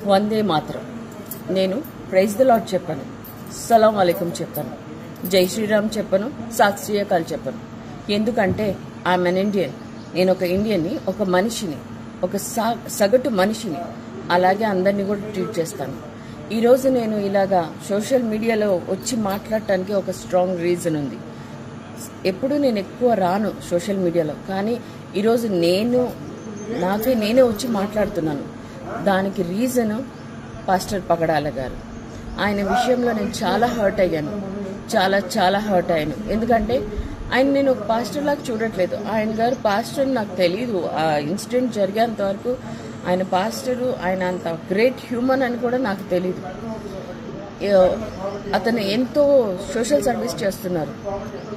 వందే మాత్రం. నేను praise the lord చెప్పను, సలాం అలైకుం చెప్పను, జై శ్రీరామ్ చెప్పను, సాత్ శ్రీ అకాల్ చెప్పను. ఎందుకంటే ఐఎమ్ అన్ ఇండియన్. నేను ఒక ఇండియన్ని, ఒక మనిషిని, ఒక సగటు మనిషిని. అలాగే అందరినీ కూడా ట్రీట్ చేస్తాను. ఈరోజు నేను ఇలాగా సోషల్ మీడియాలో వచ్చి మాట్లాడటానికి ఒక స్ట్రాంగ్ రీజన్ ఉంది. ఎప్పుడు నేను ఎక్కువ రాను సోషల్ మీడియాలో, కానీ ఈరోజు నేనే వచ్చి మాట్లాడుతున్నాను. దానికి రీజను పాస్టర్ పగడాల గారు. ఆయన విషయంలో నేను చాలా హర్ట్ అయ్యాను, చాలా హర్ట్ అయ్యాను. ఎందుకంటే ఆయన నేను ఒక పాస్టర్ లాగా చూడట్లేదు. ఆయన గారు పాస్టర్ నాకు తెలియదు. ఆ ఇన్సిడెంట్ జరిగేంత వరకు ఆయన పాస్టరు, ఆయన అంత గ్రేట్ హ్యూమన్ అని కూడా నాకు తెలీదు. అతను ఎంతో సోషల్ సర్వీస్ చేస్తున్నారు.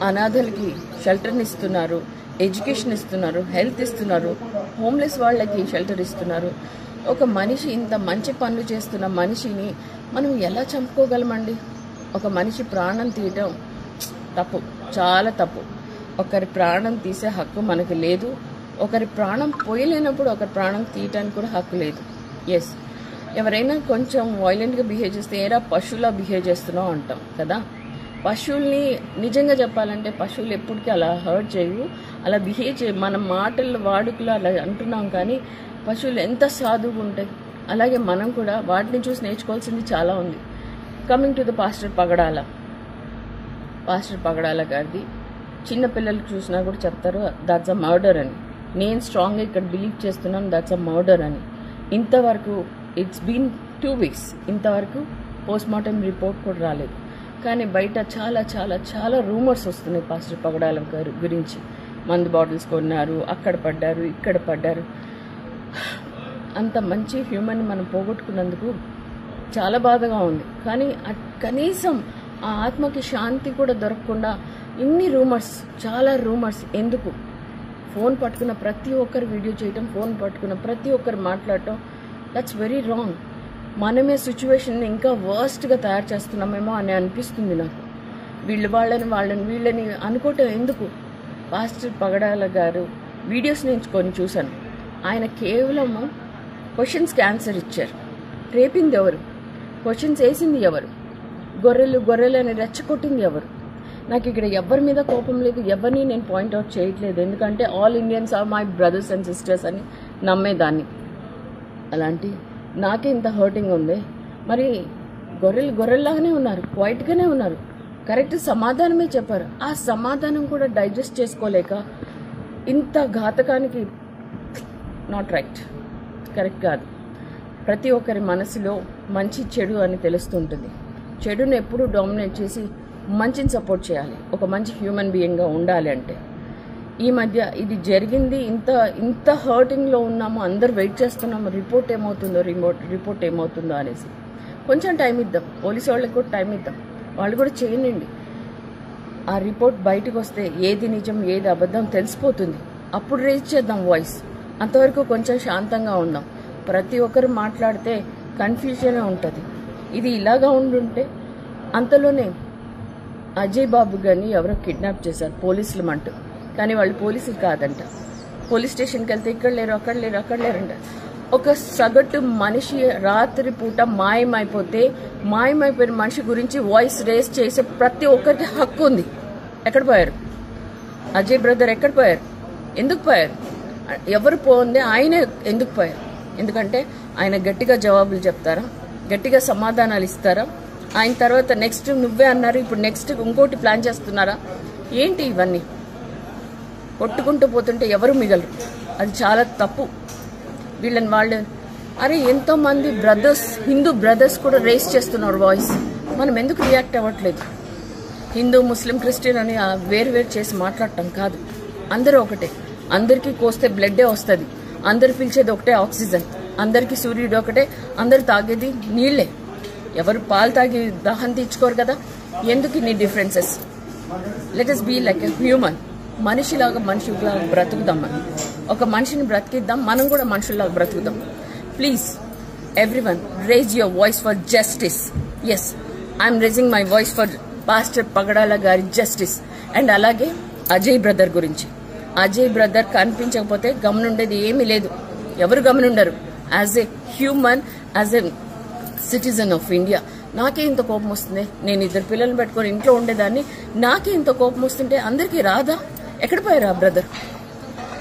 అనాథలకి షెల్టర్ని ఇస్తున్నారు, ఎడ్యుకేషన్ ఇస్తున్నారు, హెల్త్ ఇస్తున్నారు, హోమ్లెస్ వాళ్ళకి షెల్టర్ ఇస్తున్నారు. ఒక మనిషి ఇంత మంచి పనులు చేస్తున్న మనిషిని మనం ఎలా చంపుకోగలమండి? ఒక మనిషి ప్రాణం తీయటం తప్పు, చాలా తప్పు. ఒకరి ప్రాణం తీసే హక్కు మనకు లేదు. ఒకరి ప్రాణం పోయలేనప్పుడు ఒకరి ప్రాణం తీయటానికి కూడా హక్కు లేదు. ఎస్, ఎవరైనా కొంచెం వైలెంట్గా బిహేవ్ చేస్తే ఏరా పశువులా బిహేవ్ చేస్తున్నావు అంటాం కదా. పశువుల్ని నిజంగా చెప్పాలంటే పశువులు ఎప్పటికీ అలా హర్ట్ చేయవు, అలా బిహేవ్ చేయ. మన మాటలు వాడుకలు అలా అంటున్నాం, కానీ పశువులు ఎంత సాధువుగా ఉంటాయి. అలాగే మనం కూడా వాటిని చూసి నేర్చుకోవాల్సింది చాలా ఉంది. కమింగ్ టు ద పాస్టర్ పగడాల గారిది చిన్నపిల్లలకి చూసినా కూడా చెప్తారు దట్స్ అ మర్డర్ అని. నేను స్ట్రాంగ్గా ఇక్కడ బిలీవ్ చేస్తున్నాను దట్స్ అ మర్డర్ అని. ఇంతవరకు ఇట్స్ బీన్ 2 weeks, ఇంతవరకు పోస్ట్మార్టం రిపోర్ట్ కూడా రాలేదు. కానీ బయట చాలా రూమర్స్ వస్తున్నాయి పాస్టర్ పగడాల గారి గురించి. మందు బాటిల్స్ కొన్నారు, అక్కడ పడ్డారు, ఇక్కడ పడ్డారు. అంత మంచి హ్యూమన్ మనం పోగొట్టుకున్నందుకు చాలా బాధగా ఉంది. కానీ కనీసం ఆ ఆత్మకి శాంతి కూడా దొరకకుండా ఇన్ని రూమర్స్, చాలా రూమర్స్ ఎందుకు? ఫోన్ పట్టుకున్న ప్రతి ఒక్కరు వీడియో చేయటం, ఫోన్ పట్టుకున్న ప్రతి ఒక్కరు మాట్లాడటం, దట్స్ వెరీ రాంగ్. మనమే సిచ్యువేషన్ని ఇంకా వర్స్ట్గా తయారు చేస్తున్నామేమో అని అనిపిస్తుంది నాకు. వీళ్ళని అనుకోవటం ఎందుకు? పాస్టర్ పగడాల గారు వీడియోస్ నేను కొన్ని చూశాను. ఆయన కేవలము క్వశ్చన్స్కి ఆన్సర్ ఇచ్చారు. రేపింది ఎవరు? క్వశ్చన్స్ వేసింది ఎవరు? గొర్రెలు అని రెచ్చగొట్టింది ఎవరు? నాకు ఇక్కడ ఎవరి మీద కోపం లేదు, ఎవరిని నేను పాయింట్అవుట్ చేయట్లేదు. ఎందుకంటే all Indians are my brothers and sisters అని నమ్మేదాన్ని. అలాంటి నాకే ఇంత హర్టింగ్ ఉంది. మరి గొర్రెల్లాగానే ఉన్నారు, క్వైట్గానే ఉన్నారు, కరెక్ట్ సమాధానమే చెప్పారు. ఆ సమాధానం కూడా డైజెస్ట్ చేసుకోలేక ఇంత ఘాతకానికి నాట్ రైట్, కరెక్ట్ కాదు. ప్రతి ఒక్కరి మనసులో మంచి చెడు అని తెలుస్తుంటుంది. చెడుని ఎప్పుడూ డామినేట్ చేసి మంచిని సపోర్ట్ చేయాలి, ఒక మంచి హ్యూమన్ బీయింగ్గా ఉండాలి. అంటే ఈ మధ్య ఇది జరిగింది, ఇంత హర్టింగ్లో ఉన్నాము, అందరు వెయిట్ చేస్తున్నాము రిపోర్ట్ ఏమవుతుందో అనేసి. కొంచెం టైం ఇద్దాం, పోలీసు వాళ్ళకి కూడా టైం ఇద్దాం, వాళ్ళు కూడా చేయనండి. ఆ రిపోర్ట్ బయటకు వస్తే ఏది నిజం ఏది అబద్ధం తెలిసిపోతుంది. అప్పుడు రేజ్ చేద్దాం వాయిస్. అంతవరకు కొంచెం శాంతంగా ఉందాం. ప్రతి ఒక్కరు మాట్లాడితే కన్ఫ్యూజనే ఉంటుంది. ఇది ఇలాగా ఉండుంటే అంతలోనే అజయ్ బాబు గారిని ఎవరో కిడ్నాప్ చేశారు పోలీసులు అంటూ, కానీ వాళ్ళు పోలీసులు కాదంట. పోలీస్ స్టేషన్కి వెళ్తే ఇక్కడ లేరు, అక్కడ లేరంట. ఒక సగటు మనిషి రాత్రి పూట మాయమైపోయిన మనిషి గురించి వాయిస్ రేస్ చేసే ప్రతి ఒక్కరికి హక్కు ఉంది. ఎక్కడ పోయారు? అజయ్ బ్రదర్ ఎక్కడ పోయారు? ఎందుకు పోయారు? ఎవరు పోంది ఆయనే ఎందుకు పోయారు? ఎందుకంటే ఆయన గట్టిగా జవాబులు చెప్తారా, గట్టిగా సమాధానాలు ఇస్తారా? ఆయన తర్వాత నెక్స్ట్ నువ్వే అన్నారు, ఇప్పుడు నెక్స్ట్ ఇంకోటి ప్లాన్ చేస్తున్నారా? ఏంటి ఇవన్నీ? కొట్టుకుంటూ పోతుంటే ఎవరు మిగలరు. అది చాలా తప్పు. వాళ్ళు అరే ఎంతోమంది బ్రదర్స్, హిందూ బ్రదర్స్ కూడా రేస్ చేస్తున్నారు వాయిస్. మనం ఎందుకు రియాక్ట్ అవ్వట్లేదు? హిందూ, ముస్లిం, క్రిస్టియన్ అని వేరు చేసి మాట్లాడటం కాదు. అందరూ ఒకటే. అందరికీ కోస్తే బ్లడ్డే వస్తుంది, అందరు పిలిచేది ఒకటే ఆక్సిజన్, అందరికీ సూర్యుడు ఒకటే, అందరు తాగేది నీళ్లే. ఎవరు పాలు తాగి దాహం తీర్చుకోరు కదా. ఎందుకు ఇన్ని differences? Let us be like a human. మనిషిలాగా బ్రతుకుదాం. మనం ఒక మనిషిని బ్రతికిద్దాం, మనం కూడా మనుషుల్లాగా బ్రతుకుదాం. Please everyone raise your voice for justice. Yes, I'm raising my voice for pastor Pagadala గారి జస్టిస్. అండ్ అలాగే అజయ్ బ్రదర్ గురించి. అజయ్ బ్రదర్ కనిపించకపోతే గమనుండేది ఏమీ లేదు. ఎవరు గమనుండరు. As a human as a citizen of India నాకే ఇంత కోపం వస్తుంది. నేను 2 పిల్లల్ని పెట్టుకొని ఇంట్లో ఉండేదాన్ని. నాకే ఇంత కోపం వస్తుంటే అందరికీ రాదా? ఎక్కడ పోయారా బ్రదర్?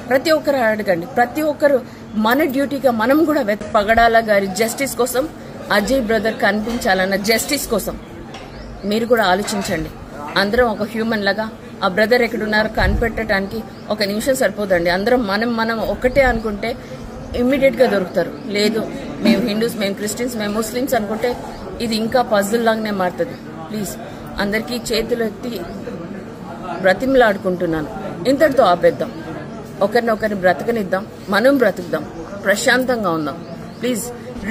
ప్రతి ఒక్కరు అడగండి. ప్రతి ఒక్కరు మన డ్యూటీగా మనం కూడా పగడాల గారి జస్టిస్ కోసం, అజయ్ బ్రదర్ కనిపించాలన్న జస్టిస్ కోసం మీరు కూడా ఆలోచించండి. అందరం ఒక హ్యూమన్ లాగా ఆ బ్రదర్ ఎక్కడున్నారో కనిపెట్టడానికి 1 నిమిషం సరిపోదండి. అందరం మనం ఒకటే అనుకుంటే ఇమ్మీడియట్ గా దొరుకుతారు. లేదు మేము హిందూస్, మేము క్రిస్టియన్స్, మేము ముస్లిమ్స్ అనుకుంటే ఇది ఇంకా పజిల్ లాగానే మారుతుంది. ప్లీజ్ అందరికీ చేతులు ఎత్తి బ్రతిమలాడుకుంటున్నాను, ఇంతటితో ఆపేద్దాం. ఒకరిని బ్రతకనిద్దాం, మనం బ్రతుకుదాం, ప్రశాంతంగా ఉందాం. Please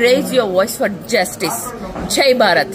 raise your voice for justice. Jai Bharat.